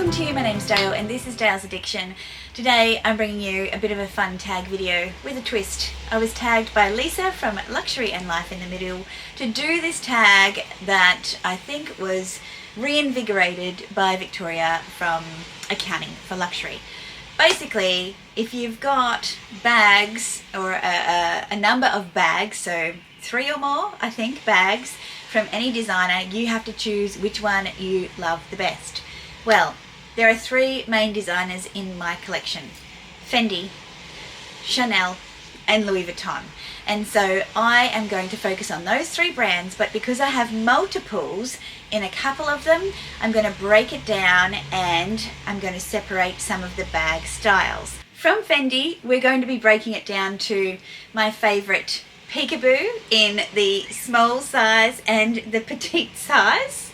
Welcome to my name's Dale and this is Dale's Addiction. Today I'm bringing you a bit of a fun tag video with a twist. I was tagged by Lisa from Luxury and Life in the Middle to do this tag that I think was reinvigorated by Victoria from Accounting for Luxury. Basically, if you've got bags or a number of bags, so 3 or more, I think, bags from any designer, you have to choose which one you love the best. Well, there are 3 main designers in my collection: Fendi, Chanel and Louis Vuitton. And so I am going to focus on those 3 brands, but because I have multiples in a couple of them, I'm going to break it down and I'm going to separate some of the bag styles. From Fendi, we're going to be breaking it down to my favorite peekaboo in the small size and the petite size,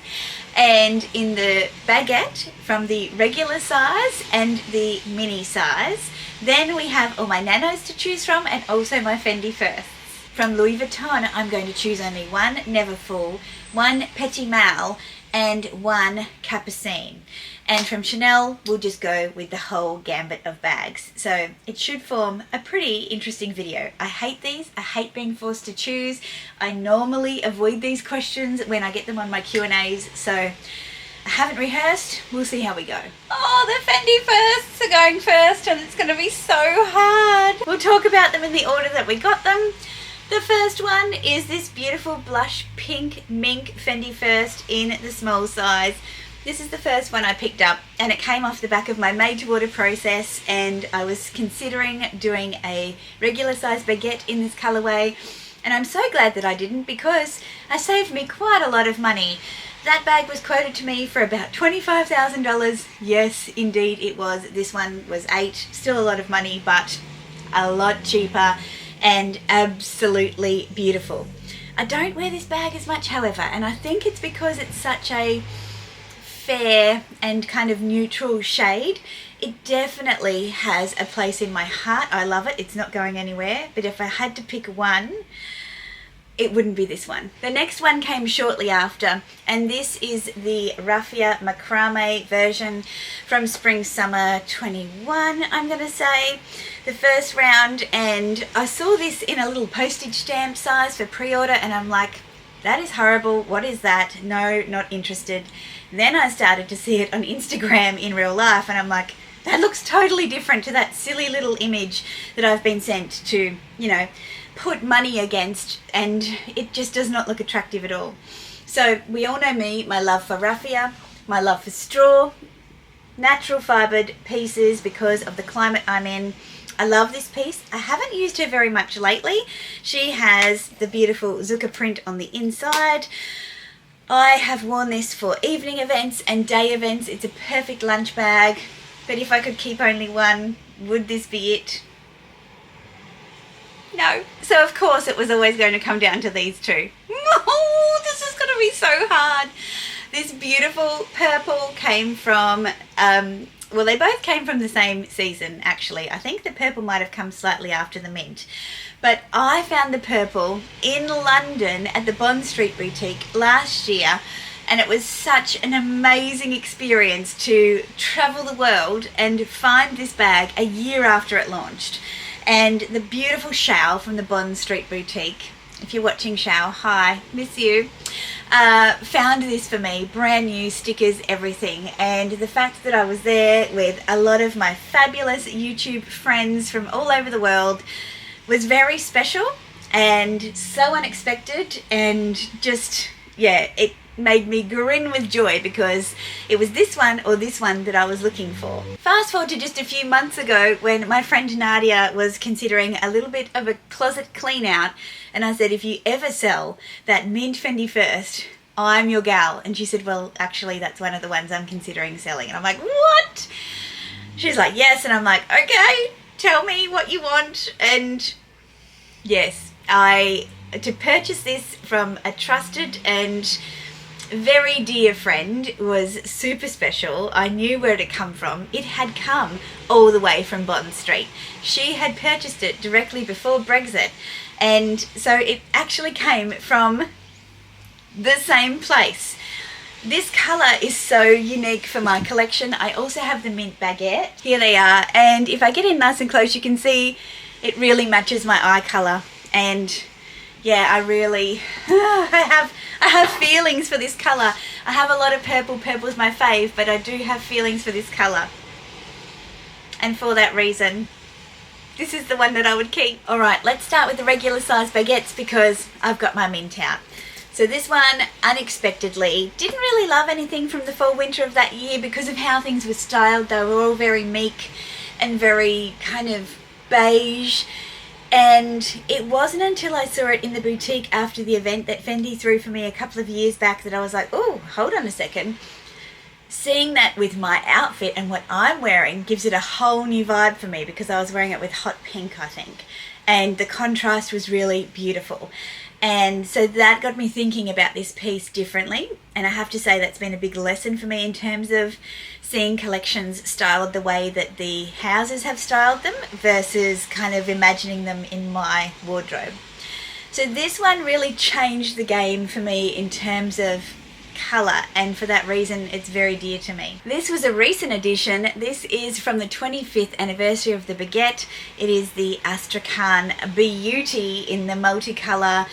and in the baguette from the regular size and the mini size. Then we have all my nanos to choose from and also my Fendi firsts. From Louis Vuitton, I'm going to choose only one Neverfull, one Petit Mal and one Capucine. And from Chanel, we'll just go with the whole gambit of bags. So it should form a pretty interesting video. I hate these. I hate being forced to choose. I normally avoid these questions when I get them on my Q&As. So I haven't rehearsed. We'll see how we go. Oh, the Fendi firsts are going first and it's going to be so hard. We'll talk about them in the order that we got them. The first one is this beautiful blush pink mink Fendi first in the small size. This is the first one I picked up and it came off the back of my made to order process, and I was considering doing a regular size baguette in this colorway, and I'm so glad that I didn't because it saved me quite a lot of money. That bag was quoted to me for about $25,000. Yes, indeed it was. This one was $8,000, still a lot of money, but a lot cheaper and absolutely beautiful. I don't wear this bag as much, however, and I think it's because it's such a fair and kind of neutral shade. It definitely has a place in my heart. I love it. It's not going anywhere. But if I had to pick one, it wouldn't be this one. The next one came shortly after, and this is the Raffia Macrame version from Spring Summer 21, I'm gonna say, the first round. And I saw this in a little postage stamp size for pre-order and I'm like, that is horrible. What is that? No, not interested. Then I started to see it on Instagram in real life and I'm like, that looks totally different to that silly little image that I've been sent to, you know, put money against, and it just does not look attractive at all. So we all know me, my love for raffia, my love for straw, natural fibered pieces because of the climate I'm in. I love this piece. I haven't used her very much lately. She has the beautiful Zucca print on the inside. I have worn this for evening events and day events. It's a perfect lunch bag, but if I could keep only one, would this be it? No. So of course it was always going to come down to these 2. Oh, this is going to be so hard. This beautiful purple came from, well, they both came from the same season, actually. I think the purple might have come slightly after the mint. But I found the purple in London at the Bond Street Boutique last year, and it was such an amazing experience to travel the world and find this bag a year after it launched. And the beautiful Shao from the Bond Street Boutique, if you're watching, Shao, hi, miss you, found this for me, brand new, stickers, everything. And the fact that I was there with a lot of my fabulous YouTube friends from all over the world was very special and so unexpected, and just, yeah, it made me grin with joy because it was this one or this one that I was looking for. Fast forward to just a few months ago when my friend Nadia was considering a little bit of a closet clean out, and I said, if you ever sell that mint Fendi first, I'm your gal. And she said, well, actually that's one of the ones I'm considering selling. And I'm like, what? She's like, yes. And I'm like, okay, tell me what you want. And yes, to purchase this from a trusted and very dear friend was super special. I knew where it had come from. It had come all the way from Bond Street. She had purchased it directly before Brexit, and so it actually came from the same place. This colour is so unique for my collection. I also have the mint baguette. Here they are, and if I get in nice and close you can see it really matches my eye colour. And yeah, I really I have feelings for this colour. I have a lot of purple. Purple's my fave, but I do have feelings for this colour. And for that reason, this is the one that I would keep. Alright, let's start with the regular size baguettes because I've got my mint out. So this one, unexpectedly, didn't really love anything from the fall winter of that year because of how things were styled. They were all very meek and very kind of beige. And it wasn't until I saw it in the boutique after the event that Fendi threw for me a couple of years back that I was like, oh, hold on a second. Seeing that with my outfit and what I'm wearing gives it a whole new vibe for me because I was wearing it with hot pink, I think. And the contrast was really beautiful. And so that got me thinking about this piece differently. And I have to say that's been a big lesson for me in terms of seeing collections styled the way that the houses have styled them versus kind of imagining them in my wardrobe. So this one really changed the game for me in terms of colour, and for that reason it's very dear to me. This was a recent addition. This is from the 25th anniversary of the baguette. It is the Astrakhan Beauty in the multicolour,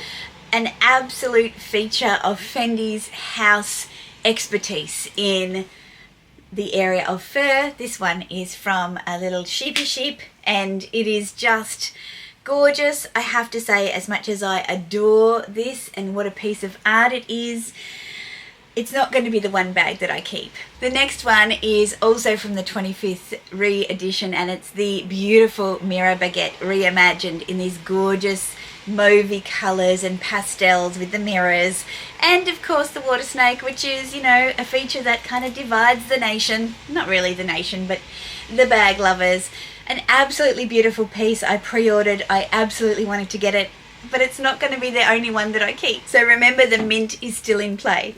an absolute feature of Fendi's house expertise in the area of fur. This one is from a little sheepy sheep and it is just gorgeous. I have to say, as much as I adore this and what a piece of art it is, it's not going to be the one bag that I keep. The next one is also from the 25th re-edition and it's the beautiful mirror baguette reimagined in these gorgeous mauvey colours and pastels with the mirrors, and of course the water snake, which is, you know, a feature that kind of divides the nation. Not really the nation, but the bag lovers. An absolutely beautiful piece. I pre-ordered. I absolutely wanted to get it, but it's not going to be the only one that I keep. So remember, the mint is still in play.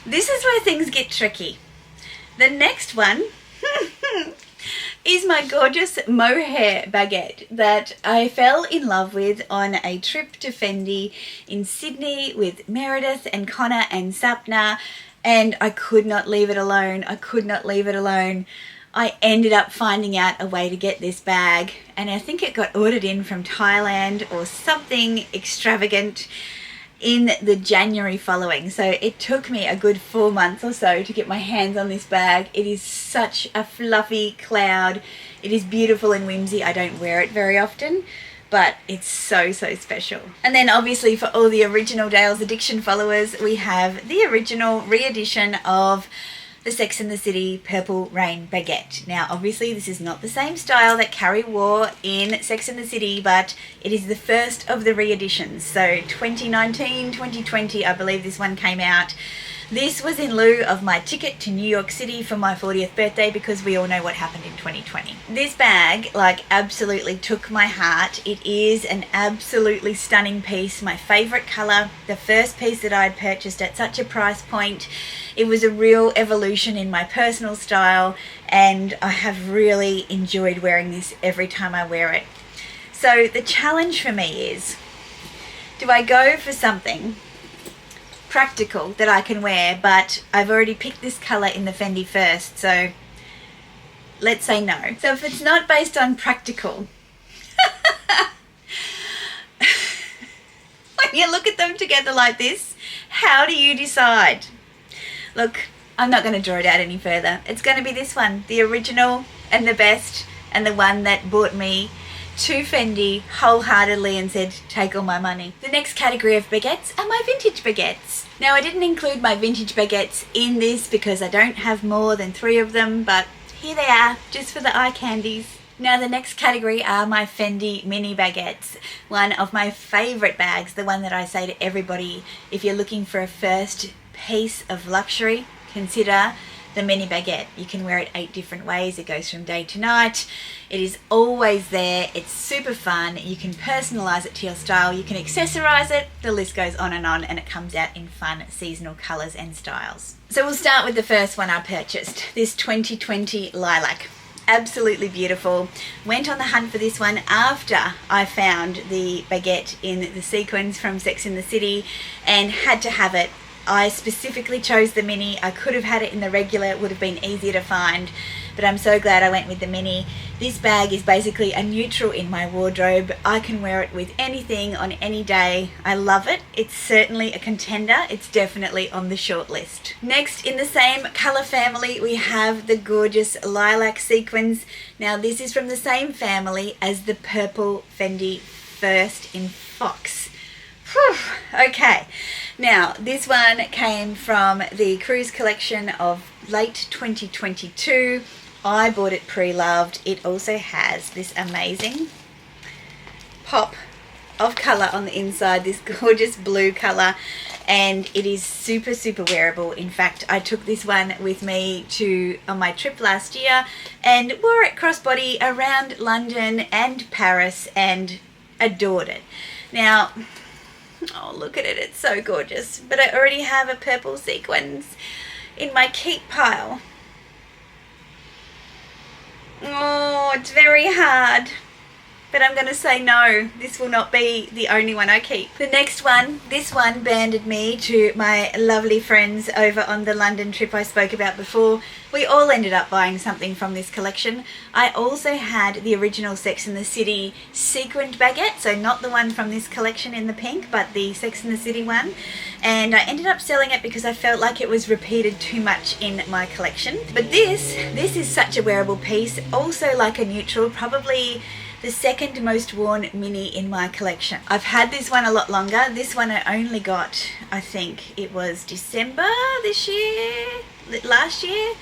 This is where things get tricky. The next one is my gorgeous mohair baguette that I fell in love with on a trip to Fendi in Sydney with Meredith and Connor and Sapna, and I could not leave it alone. I could not leave it alone. I ended up finding out a way to get this bag, and I think it got ordered in from Thailand or something extravagant in the January following. So it took me a good 4 months or so to get my hands on this bag. It is such a fluffy cloud. It is beautiful and whimsy. I don't wear it very often, but it's so, so special. And then obviously for all the original Dale's Addiction followers, we have the original re-edition of the Sex and the City Purple Rain baguette. Now obviously this is not the same style that Carrie wore in Sex and the City, but it is the first of the re-editions. So 2019, 2020 I believe this one came out. This was in lieu of my ticket to New York City for my 40th birthday because we all know what happened in 2020. This bag like absolutely took my heart. It is an absolutely stunning piece, my favourite colour, the first piece that I had purchased at such a price point. It was a real evolution in my personal style and I have really enjoyed wearing this every time I wear it. So the challenge for me is, do I go for something practical that I can wear, but I've already picked this colour in the Fendi first, so let's say no. So if it's not based on practical, when you look at them together like this, how do you decide? Look, I'm not going to draw it out any further. It's going to be this one, the original and the best, and the one that brought me to Fendi wholeheartedly and said, take all my money. The next category of baguettes are my vintage baguettes. Now I didn't include my vintage baguettes in this because I don't have more than 3 of them, but here they are, just for the eye candies. Now the next category are my Fendi mini baguettes, one of my favourite bags, the one that I say to everybody, if you're looking for a first piece of luxury, consider the mini baguette. You can wear it 8 different ways. It goes from day to night. It is always there. It's super fun. You can personalize it to your style. You can accessorize it. The list goes on, and it comes out in fun seasonal colors and styles. So we'll start with the first one I purchased, this 2020 lilac. Absolutely beautiful. Went on the hunt for this one after I found the baguette in the sequins from Sex and the City and had to have it. I specifically chose the mini. I could have had it in the regular, it would have been easier to find, but I'm so glad I went with the mini. This bag is basically a neutral in my wardrobe. I can wear it with anything on any day. I love it. It's certainly a contender. It's definitely on the short list. Next, in the same color family, we have the gorgeous lilac sequins. Now this is from the same family as the purple Fendi First in Fox. Whew. Okay, now this one came from the cruise collection of late 2022. I bought it pre-loved. It also has this amazing pop of colour on the inside, this gorgeous blue colour, and it is super, super wearable. In fact, I took this one with me on my trip last year and wore it crossbody around London and Paris and adored it. Now, oh, look at it, it's so gorgeous. But I already have a purple sequins in my keep pile. Oh, it's very hard. But I'm going to say no, this will not be the only one I keep. The next one, this one banded me to my lovely friends over on the London trip I spoke about before. We all ended up buying something from this collection. I also had the original Sex and the City sequined baguette, so not the one from this collection in the pink, but the Sex and the City one. And I ended up selling it because I felt like it was repeated too much in my collection. But this is such a wearable piece, also like a neutral, probably the second most worn mini in my collection. I've had this one a lot longer. This one I only got, I think it was December last year.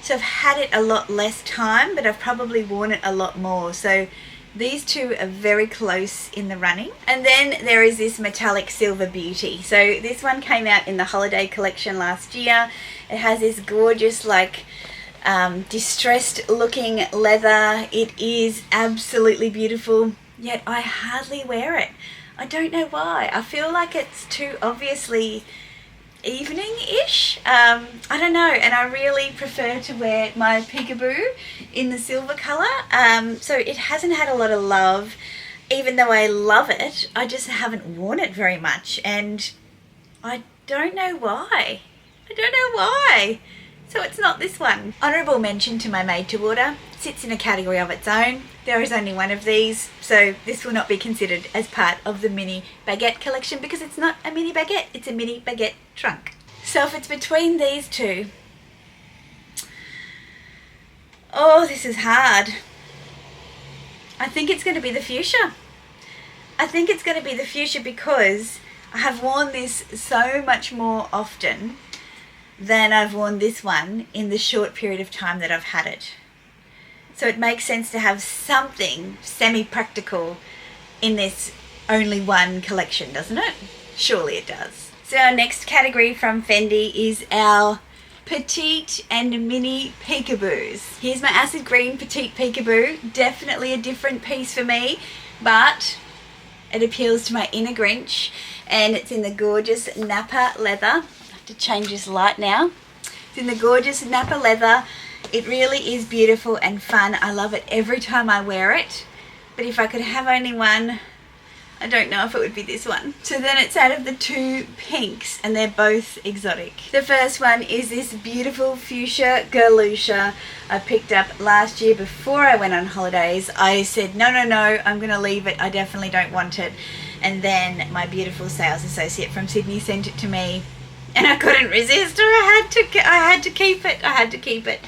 So I've had it a lot less time, but I've probably worn it a lot more. So these two are very close in the running. And then there is this metallic silver beauty. So this one came out in the holiday collection last year. It has this gorgeous like distressed looking leather. It is absolutely beautiful, yet I hardly wear it. I don't know why. I feel like it's too obviously evening-ish. I don't know, and I really prefer to wear my peekaboo in the silver colour. So it hasn't had a lot of love. Even though I love it, I just haven't worn it very much, and I don't know why. I don't know why. So it's not this one. Honourable mention to my made to order. Sits in a category of its own. There is only one of these, so this will not be considered as part of the mini baguette collection because it's not a mini baguette, it's a mini baguette trunk. So if it's between these two, oh, this is hard. I think it's going to be the fuchsia. I think it's going to be the fuchsia because I have worn this so much more often than I've worn this one in the short period of time that I've had it. So it makes sense to have something semi-practical in this only one collection, doesn't it? Surely it does. So our next category from Fendi is our petite and mini peekaboos. Here's my acid green petite peekaboo. Definitely a different piece for me, but it appeals to my inner Grinch, and it's in the gorgeous Napa leather. To change this light now. It's in the gorgeous Napa leather. It really is beautiful and fun. I love it every time I wear it, but if I could have only one, I don't know if it would be this one. So then it's out of the two pinks, and they're both exotic. The first one is this beautiful fuchsia galusha I picked up last year before I went on holidays. I said no, I'm gonna leave it, I definitely don't want it, and then my beautiful sales associate from Sydney sent it to me, and I couldn't resist. I had to keep it.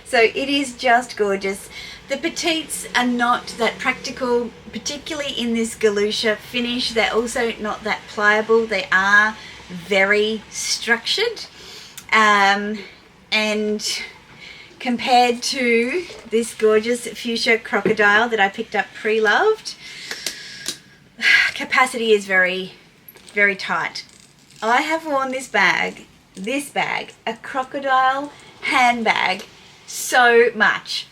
So it is just gorgeous. The petites are not that practical, particularly in this galusha finish. They're also not that pliable. They are very structured. And compared to this gorgeous fuchsia crocodile that I picked up pre-loved, capacity is very, very tight. I have worn this bag, a crocodile handbag, so much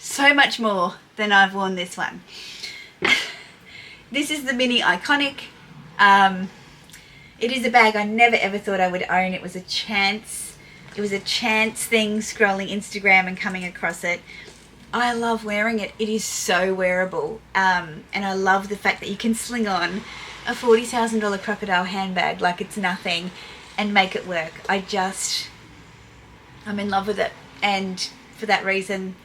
more than I've worn this one. This is the mini iconic. It is a bag I never ever thought I would own. It was a chance thing, scrolling Instagram and coming across it. I love wearing it. It is so wearable, and I love the fact that you can sling on a $40,000 crocodile handbag like it's nothing and make it work. I'm in love with it, and for that reason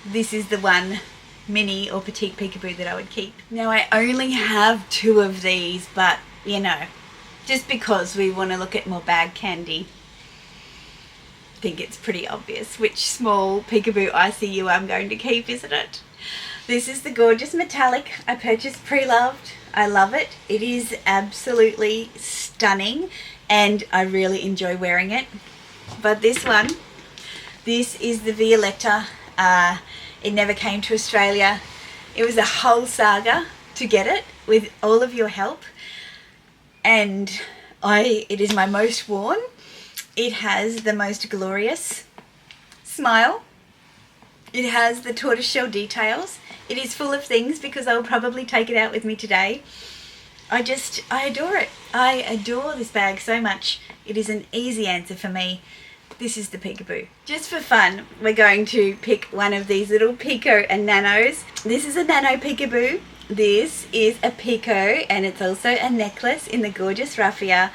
this is the one mini or petite peekaboo that I would keep. Now I only have 2 of these, but you know, just because we want to look at more bag candy, I think it's pretty obvious which small peekaboo ICU I'm going to keep, isn't it? This is the gorgeous metallic I purchased pre-loved. I love it. It is absolutely stunning and I really enjoy wearing it. But this one, this is the Violetta. It never came to Australia. It was a whole saga to get it with all of your help. And it is my most worn. It has the most glorious smile. It has the tortoiseshell details. It is full of things because I'll probably take it out with me today. I adore it. I adore this bag so much. It is an easy answer for me. This is the peekaboo. Just for fun, we're going to pick one of these little Pico and Nanos. This is a Nano peekaboo. This is a Pico, and it's also a necklace in the gorgeous raffia.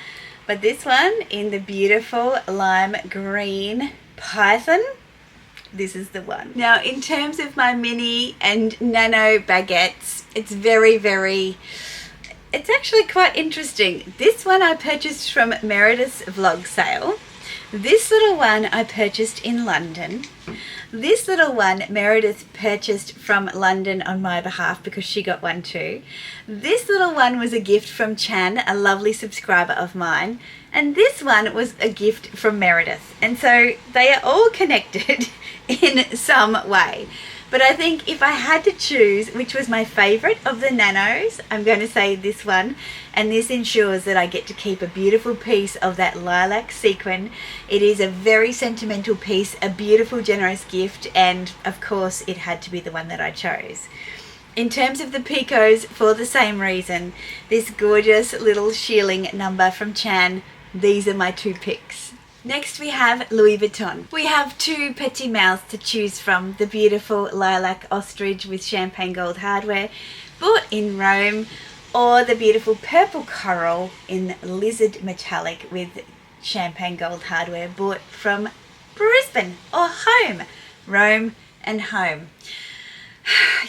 But this one in the beautiful lime green python. This is the one. Now, in terms of my mini and nano baguettes, it's it's actually quite interesting. This one I purchased from Meredith's vlog sale. This little one I purchased in London. This little one Meredith purchased from London on my behalf because she got one too. This little one was a gift from Chan, a lovely subscriber of mine. And this one was a gift from Meredith. And so they are all connected in some way. But I think if I had to choose which was my favourite of the nanos, I'm going to say this one. And this ensures that I get to keep a beautiful piece of that lilac sequin. It is a very sentimental piece, a beautiful, generous gift. And of course, it had to be the one that I chose. In terms of the Picos, for the same reason, this gorgeous little shearling number from Chan, these are my 2 picks. Next we have Louis Vuitton. We have 2 petit mouths to choose from. The beautiful lilac ostrich with champagne gold hardware bought in Rome, or the beautiful purple coral in lizard metallic with champagne gold hardware bought from Brisbane or home. Rome and home.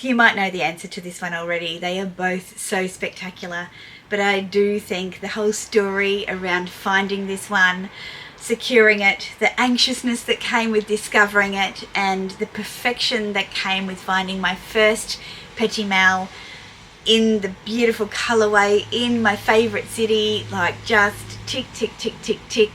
You might know the answer to this one already. They are both so spectacular, but I do think the whole story around finding this one, securing it, the anxiousness that came with discovering it, and the perfection that came with finding my first petit mal in the beautiful colorway in my favorite city, like just tick, tick, tick, tick, tick.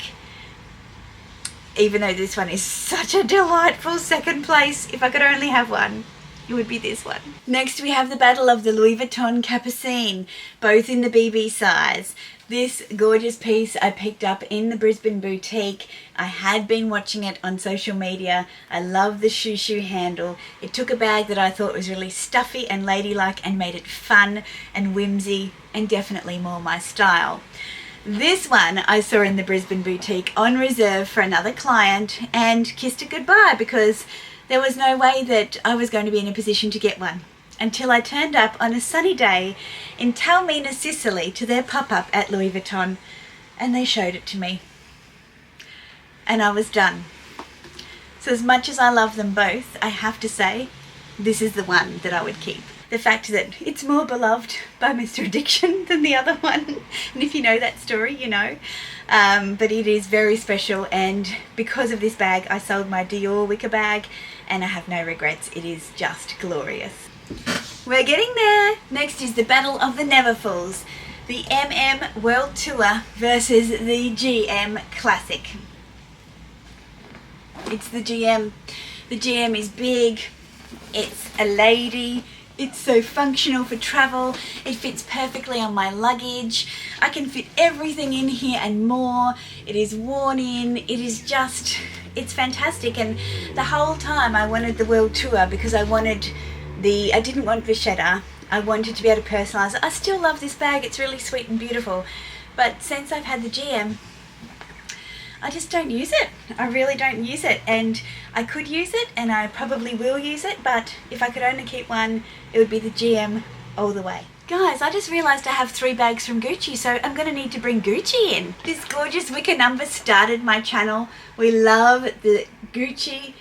Even though this one is such a delightful second place, if I could only have one, it would be this one. Next we have the battle of the Louis Vuitton Capucine, both in the BB size. This gorgeous piece I picked up in the Brisbane boutique. I had been watching it on social media. I love the shoo handle. It took a bag that I thought was really stuffy and ladylike and made it fun and whimsy and definitely more my style. This one I saw in the Brisbane boutique on reserve for another client and kissed it goodbye because there was no way that I was going to be in a position to get one until I turned up on a sunny day in Taormina, Sicily to their pop-up at Louis Vuitton, and they showed it to me. And I was done. So as much as I love them both, I have to say, this is the one that I would keep. The fact that it's more beloved by Mr. Addiction than the other one, and if you know that story, you know. But it is very special, and because of this bag, I sold my Dior wicker bag, and I have no regrets. It is just glorious. We're getting there. Next is the Battle of the Neverfulls, the MM World Tour versus the GM Classic. It's the GM. The GM is big, it's a lady, it's so functional for travel, it fits perfectly on my luggage, I can fit everything in here and more, it is worn in, it is just, it's fantastic. And the whole time I wanted the World Tour because I didn't want Vachetta, I wanted to be able to personalise it. I still love this bag, it's really sweet and beautiful, but since I've had the GM, I just don't use it. I really don't use it, and I could use it and I probably will use it, but if I could only keep one, it would be the GM all the way. Guys, I just realised I have 3 bags from Gucci, so I'm going to need to bring Gucci in. This gorgeous wicker number started my channel. We love the Gucci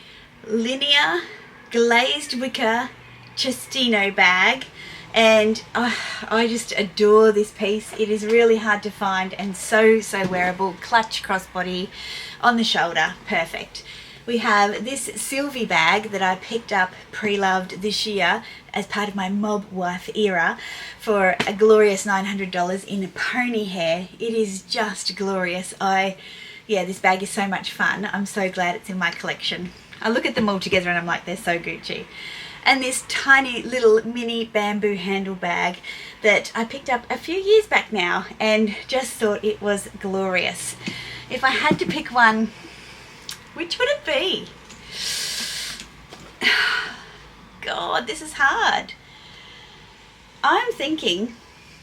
Linear glazed wicker Cestino bag, and I just adore this piece. It is really hard to find and so wearable. Clutch crossbody on the shoulder, perfect. We have this Sylvie bag that I picked up pre-loved this year as part of my mob wife era for a glorious $900 in pony hair. It is just glorious. Yeah, this bag is so much fun. I'm so glad it's in my collection. I look at them all together and I'm like, they're so Gucci. And this tiny little mini bamboo handle bag that I picked up a few years back now and just thought it was glorious. If I had to pick one, which would it be? God, this is hard. I'm thinking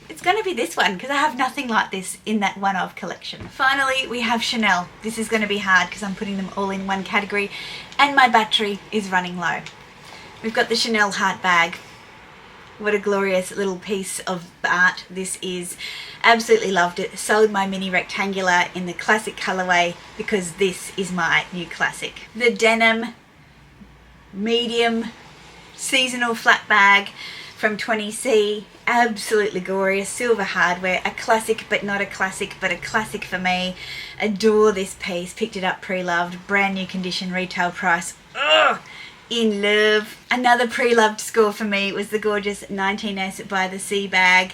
it's going to be this one because I have nothing like this in that one-of collection. Finally, we have Chanel. This is going to be hard because I'm putting them all in one category and my battery is running low. We've got the Chanel heart bag. What a glorious little piece of art this is. Absolutely loved it. Sold my mini rectangular in the classic colorway because this is my new classic. The denim medium seasonal flat bag from 20C. Absolutely glorious. Silver hardware. A classic but not a classic, but a classic for me. Adore this piece. Picked it up pre-loved. Brand new condition, retail price. Ugh! In love. Another pre-loved score for me was the gorgeous 19S by the Sea bag.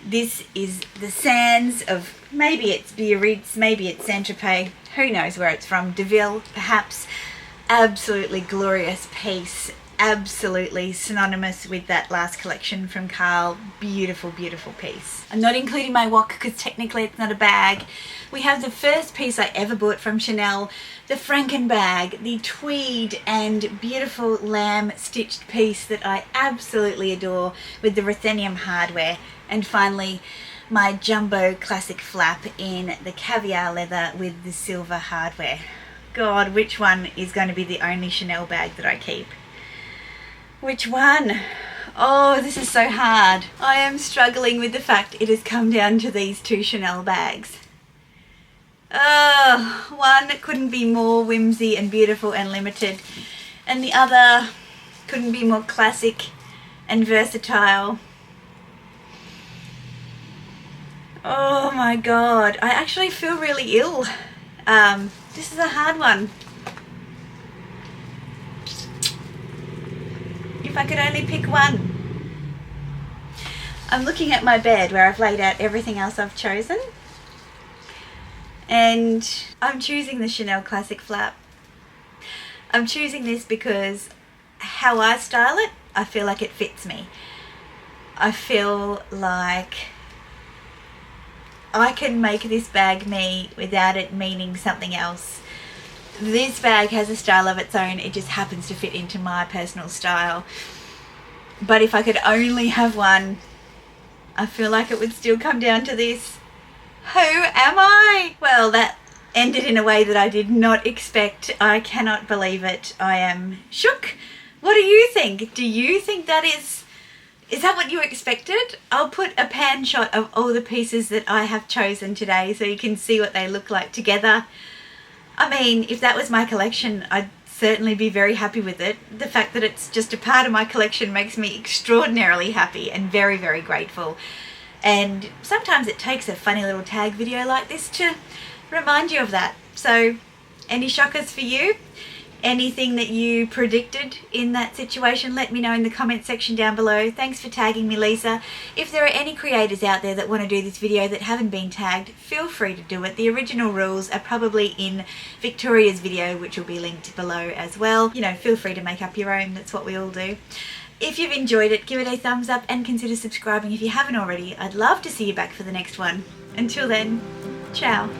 This is the sands of, maybe it's Biarritz, maybe it's Saint-Tropez, who knows where it's from, Deville perhaps. Absolutely glorious piece, absolutely synonymous with that last collection from Carl. Beautiful, beautiful piece. I'm not including my wok because technically it's not a bag. We have the first piece I ever bought from Chanel, the Franken bag, the tweed and beautiful lamb stitched piece that I absolutely adore with the ruthenium hardware. And finally, my jumbo classic flap in the caviar leather with the silver hardware. God, which one is going to be the only Chanel bag that I keep? Which one? Oh, this is so hard. I am struggling with the fact it has come down to these 2 Chanel bags. One couldn't be more whimsy and beautiful and limited, and the other couldn't be more classic and versatile. Oh my God, I actually feel really ill. This is a hard one. If I could only pick one. I'm looking at my bed where I've laid out everything else I've chosen. And I'm choosing the Chanel Classic Flap. I'm choosing this because how I style it, I feel like it fits me. I feel like I can make this bag me without it meaning something else. This bag has a style of its own, it just happens to fit into my personal style. But if I could only have one, I feel like it would still come down to this. Who am I? Well, that ended in a way that I did not expect. I cannot believe it. I am shook. What do you think? Do you think that is that what you expected? I'll put a pan shot of all the pieces that I have chosen today so you can see what they look like together. I mean, if that was my collection, I'd certainly be very happy with it. The fact that it's just a part of my collection makes me extraordinarily happy and very, very grateful. And sometimes it takes a funny little tag video like this to remind you of that. So, any shockers for you? Anything that you predicted in that situation, let me know in the comment section down below. Thanks for tagging me, Lisa. If there are any creators out there that want to do this video that haven't been tagged, feel free to do it. The original rules are probably in Victoria's video, which will be linked below as well. You know, feel free to make up your own. That's what we all do. If you've enjoyed it, give it a thumbs up and consider subscribing if you haven't already. I'd love to see you back for the next one. Until then, ciao.